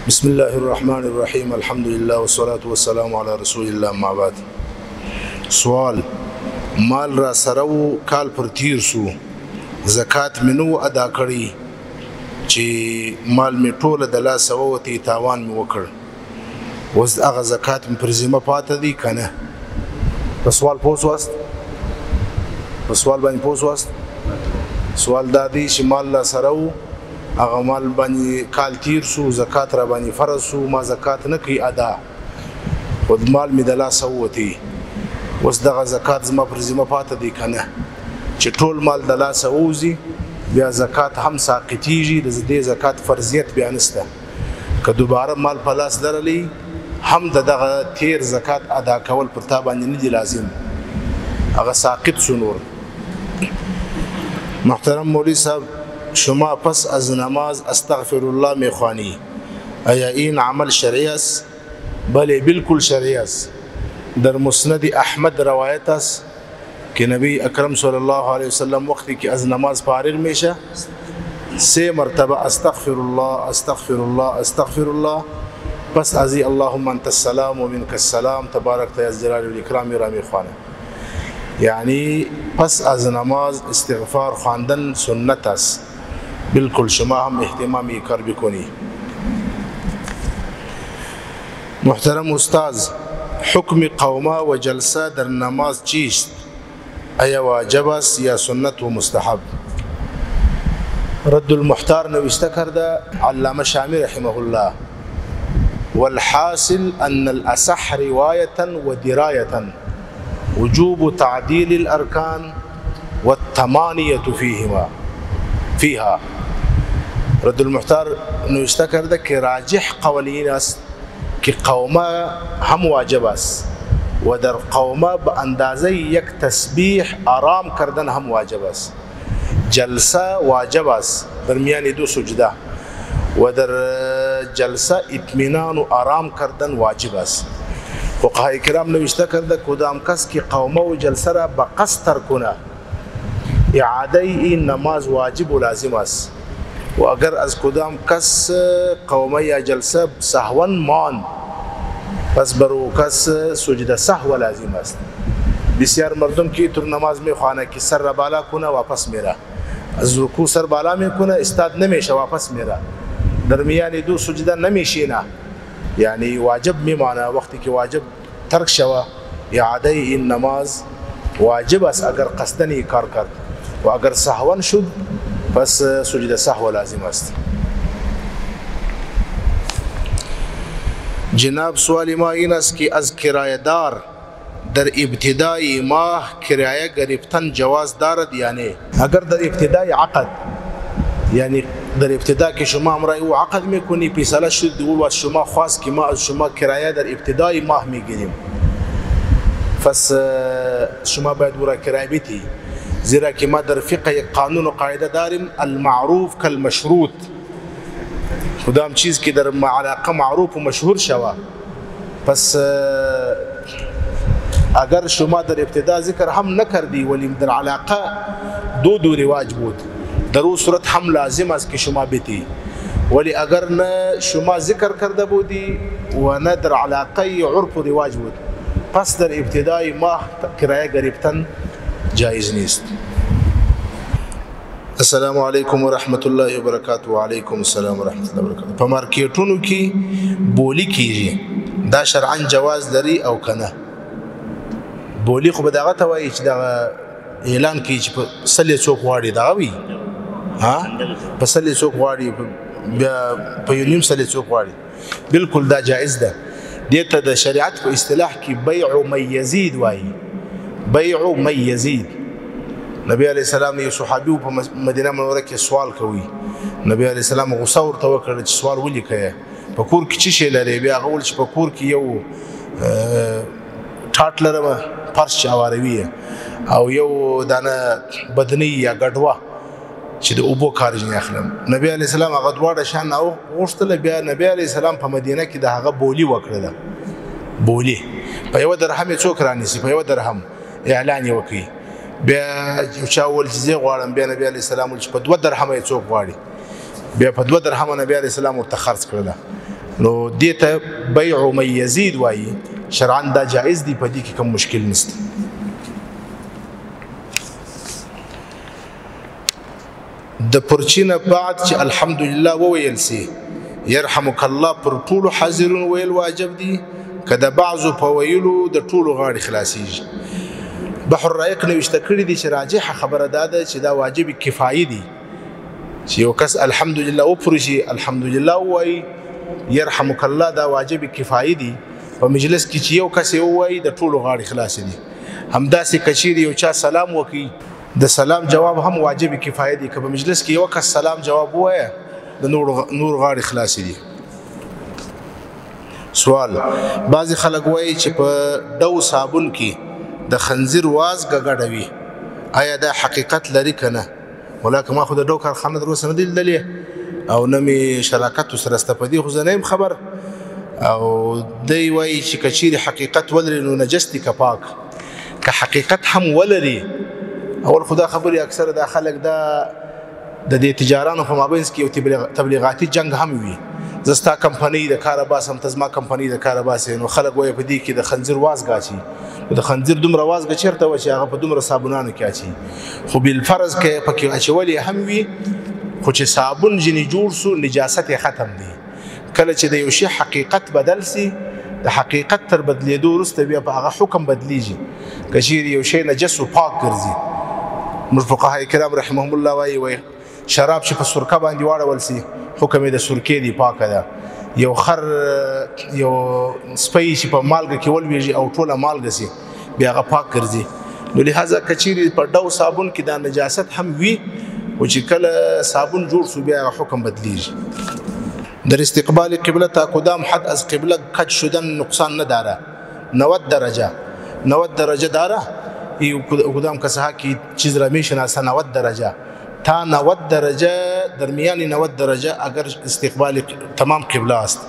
بسم الله الرحمن الرحيم الحمد لله والصلاة والسلام على رسول الله ما بعد. سوال: مال را سرو کال پر تیر سو زکات منو ادا کړی چې مال می ټوله د لاس ووتی تاوان می وکړ وز هغه زکات می پر ذمه پاتې دی کنه؟ په سوال پوسوست سوال دا دی چې مال را سرو هغه مال باندې کال تیر سو زکات را باندې فرض سو ما زکات نه کوي ادا او مال می د لاس ووتی وس دغه زکات زما پر ذمه پاتې دی کنه؟ چې ټول مال د لاس ووزي بیا زکات هم ساقطیږي د دې زکات فرضیت بیا نشته. که دوباره مال په لاس درلی هم دغه تیر زکات ادا کول پر تا باندې نه دی لازم، هغه ساقط شو. نور محترم مولوی صاحب، شما پس از نماز استغفر الله میخوانی، آیا این عمل شرعی است؟ بله بالکل شرعی است. در مسند احمد روایت است که نبی اکرم صلی الله علیه وسلم وقتی که از نماز فارغ میشه 3 مرتبه استغفر الله استغفر الله استغفر الله، پس ازی اللهم انت السلام و منک السلام تبارک یا الجلال والاکرام را میخوانه. یعنی پس از نماز استغفار خواندن سنت است. بالکل شما هم اهتمامی کار بکنی. محترم استاذ، حکم قومه و جلسه در نماز چیست؟ آیا واجب است یا سنت و مستحب؟ رد المحتار نوشته کرده علامه شامی رحمه الله: والحاصل ان الاصح روايه ودرايه وجوب تعديل الاركان والثمانيه فيها. رد المحتار نوشته کرده که راجح قولین است که قومه هم واجب است و در قومه به اندازه یک تسبیح آرام کردن هم واجب است. جلسه واجب است درمیان 2 سجده و در جلسه اطمینان و آرام کردن واجب است. فقهای کرام نوشته کرده کدام کس که قومه و جلسه را به قصد ترک کنه اعاده این نماز واجب و لازم است، و اگر از کدام کس قومه یا جلسه سهوا مان پس برو کس سجده سهو لازم است. بسیار مردم که تو نماز میخوانه که سر را بالا کنه واپس میره، از رکوع سر بالا میکنه استاد نمیشه واپس میره، درمیان 2 سجده نمیشینه، یعنی واجب میمانه. وقتی که واجب ترک شوه اعاده این نماز واجب است اگر قصدن کار کرد، و اگر سهوا شد پس سجده سهو لازم است. جناب، سوال ما این است که از کرایه دار در ابتدای ماه کرایه گرفتن جواز دارد یا نه؟ اگر در ابتدای عقد، یعنی در ابتدا که شما امرای او عقد میکنی پیساله شد و از شما خواست که ما از شما کرایه در ابتدای ماه میگیریم، پس شما باید او را کرایه بیتی، زیرا که ما در فقه یک قانون و قاعده داریم المعروف کالمشروط. کدام چیز که در علاقه معروف و مشهور شوه، پس اگر شما در ابتدا ذکر هم نکردی ولی در علاقه 2 رواج بود، در او صورت هم لازم است که شما بیتی، ولی اگر نه شما ذکر کرده بودی و نه در علاقه عرف و رواج بود، پس در ابتدای ماه کرایه گرفتن جایز نیست. السلام علیکم ورحمت الله وبرکاته. وعلیکم السلام ورحمت الله وبرکاته. په مارکیټونو کې بولی کیږي، دا شرعاً جواز لري او کنه؟ بولی خو به دغه ته وایي چې دغه اعلان کوي چې په سلې څوک غواړي دغه وي، په سلې څوک غواړي، بیا په یو نیم سلې څوک غواړي. بالکل دا جایز ده. دې ته د شریعت په اصطلاح کې بیع من یزید وایي، بیع من یزید. نبی علیہ السلام یو صحابي په مدینه منوره کې سوال کوي، نبی علیہ السلام غوسه ورته وکړه چې سوال ولې کوي، په کور کې څه شی لري؟ بیا هغه وویل چې په کور کې یو ټاټ لرم فرش چاواروي او یو دانه بدنی یا ګډوه چې د اوبو کارج نه اخلم. نبی علیہ السلام هغه دواړه شان او غوښتل. بیا نبی علیہ السلام په مدینه کې د هغه بولی وکړه، بولی په 1 درهم څوک رانیسي، په 1 درهم اعلان یې وکړي. بیا چا ول چې زه غواړم، بیا نبی علیہ السلام چې په 2 درهم یې څوک غواړي، بیا په 2 درهم نبی علیہ السلام ورته خرڅ کړله. نو دې ته بیع من یزید وایي. شرعاً دا جائز دی، په دې کې کوم مشکل نشته. د پرچی نه بعد چې الحمدلله وویل سي یرحمک الله پر ټولو حاضرون ویل واجب دي، که د بعضو په ویلو د ټولو غاړې خلاصیږي. بحر رایق نوشته کړي دي چې راجحه خبره دا ده چې دا واجب کفایي دي، چې یو کس الحمدلله وپرشي الحمدلله ووایي یرحمک الله، دا واجب کفایي دي. په مجلس کې چې یو کس ووایي د ټولو غاړې خلاصې دي. همداسې که چیرې یو چا سلام وکړي د سلام جواب هم واجب کفایه دي، که په مجلس کې یو کس سلام جواب ووایه د نور غاړې خلاصې دي. سوال: بعضې خلک وایي چې په ډو صابون کې د خنزیر وازګه ګډه وي، آیا دا حقیقت لري که نه؟ ولاکه ما خو د ډو کارخانه تر اوسه نه دي لیدلې او نه مې شراکت ورسره شته، په دې خو زه نه یم خبر. او دی وایي چې که چیرې حقیقت ولري نو نجس دي که پاک. که حقیقت هم ولري، اول خدا خبرې اکثر دا خلک د دې تجارانو په مابینځ کې یو تبلیغاتي جنگ هم وي. زه ستا کمپنۍ د کاره باسم، ته زما کمپنۍ د کاره باسې، نو خلک وایي په دې کې د خنزیر وازګه اچي. نو د خنزیر دومره وازګه چېرته وه چې هغه په دومره صابونانو کې اچي؟ خو بالفرض که پکې اچول یې هم وي، خو چې صابون ځینې جوړ سو نجاست یې ختم دی. کله چې د یو شي حقیقت بدل سي، د حقیقت تر بدلېدو وروسته بیا په هغه حکم بدلیږي. که چیرې یو شی نجس و پاک ګرځي، موږ فقهای کرام رحمهم الله وایي شراب چې په سرکه باندې واړول سي حکم یې د سرکې دی، پاکه ده. یو خر یو سپی چې په مالګه کې ولویږي او ټوله مالګه سي بیا هغه پاک ګرځي. نو لهذا که چیرې په ډو صابون کې دا نجاست هم وي، او چې کله صابون جوړ سو بیا هغه حکم بدلیږي. در استقبال قبله تا کدام حد از قبله کج شدن نقصان نداره. 90 درجه 90 درجه داره. کدام کسه کی چیز را میشناسه 90 درجه تا 90 درجه درمیان 90 درجه اگر استقبال تمام قبله است،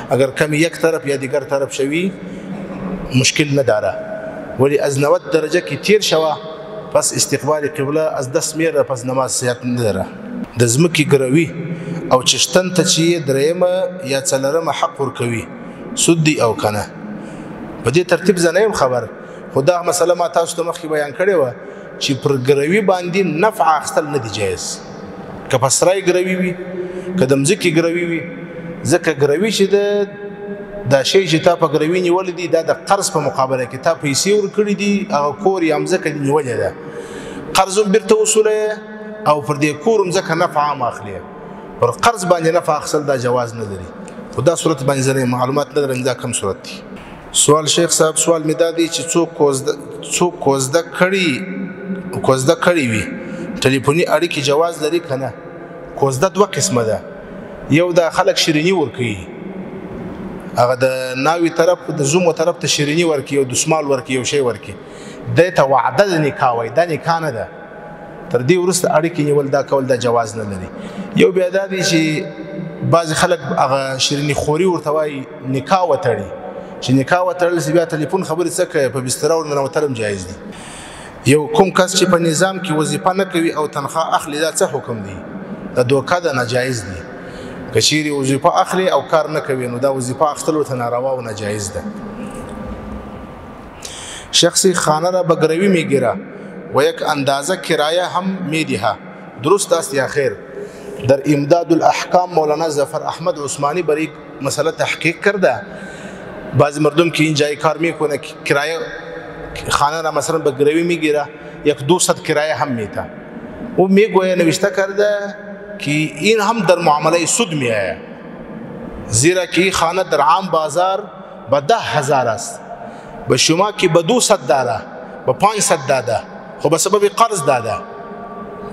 اگر کمی یک طرف یا دیگر طرف شوی مشکل نداره. ولی از 90 درجه کی تیر شوه پس استقبال قبله از دست میره، پس نماز صحت نداره. د ځمکې ګروي او چشتن ته چې دریمه یا څلرمه حق ورکوي سود دی او کنه، په دې ترتیب زه نه یم خبر. خدا مسله ما تاسو ته مخکې بیان کړې وه چې پر ګروي باندې نفع اخیستل نه دي جایز. که په سرای ګروي وي، که د مځکې ګروي وي، ځکه ګروي چې دا شی چې تا په ګروي نیولی دی دا د قرض په مقابله کې تا پیسې ورکړي دي، هغه کور یا مځکه دې نیولې ده، قرض هم بیرته وصوله او پر دې کور هم ځکه نفع هم اخلي. پر قرض باندې نفع اخیستل دا جواز نه لري. خو دا صورت باندې زه معلومات نه لرم دا کوم صورت دی. سوال: شیخ صاحب سوال می دا دی چې څوک کوزده کړي وي ټلیفوني اړیکې جواز لري که نه؟ کوزده دوه قسمه ده. یو دا خلک شیریني ورکوي، هغه د ناوي طرف د زومو طرف ته شیریني ورکوي او دسمال ورکوي یو شی ورکوي، دی ته وعده د نکاح وایي. دا نکاح نه ده، تر دې وروسته اړیکې نیول دا کول دا جواز نه لري. یو بیا دا دی چې بعضې خلک هغه شیریني خوري ورته وایي نکاح وتړي، چې نکاح وتړل سي بیا ټلیفون خبرې څه کوي، په بستره ورننوتل هم جایز دي. یو کوم کس چې په نظام کې وظیفه نه کوي او تنخواه اخلي دا څه حکم دی؟ دا دوکه ده، ناجایز دی. که چیرې وظیفه اخلي او کار نه کوي نو دا وظیفه اخیستل ورته ناروا او ناجایز ده. شخصی خانه را به گروی میگیره و یک اندازه کرایه هم میدهه، درست است یا خیر؟ در امداد الاحکام مولانا ظفر احمد عثمانی بر یک مسئله تحقیق کرده. بعضی مردم که اینجای کار میکنه کرایه خانه را مثلا به گروی میگیره، 100 کرایه هم میده. او میگویه نوشته کرده که این هم در معامله سود میآید، زیرا که این خانه در عام بازار به 10,000 است، به شما که به 200 داده، به 500 داده، خب به سبب قرض داده.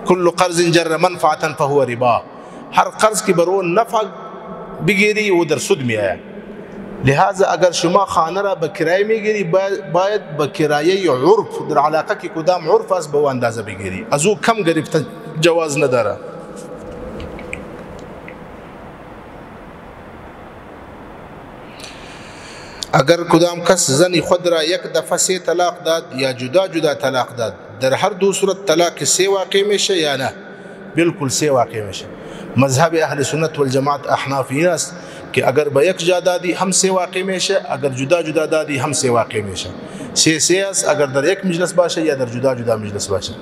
کل قرض جر منفعتا فهو ربا. هر قرض که بر اون نفع بگیری او در سود میآید. لہذا اگر شما خانه را به کرایه میگیری باید به کرایه عرف در علاقه که کدام عرف است به او اندازه بگیری، از او کم گرفته جواز نداره. اگر کدام کس زنی خود را یک دفعه 3 طلاق داد یا جدا جدا طلاق داد، در هر دو صورت طلاق 3 واقع میشه یا نه؟ بالکل 3 واقع میشه. مذهب اهل سنت والجماعت احنافی است که اگر به یک جا دادی هم سه واقع میشه، اگر جدا جدا دادی هم سه واقع میشه. سه است اگر در یک مجلس باشه یا در جدا جدا مجلس باشه.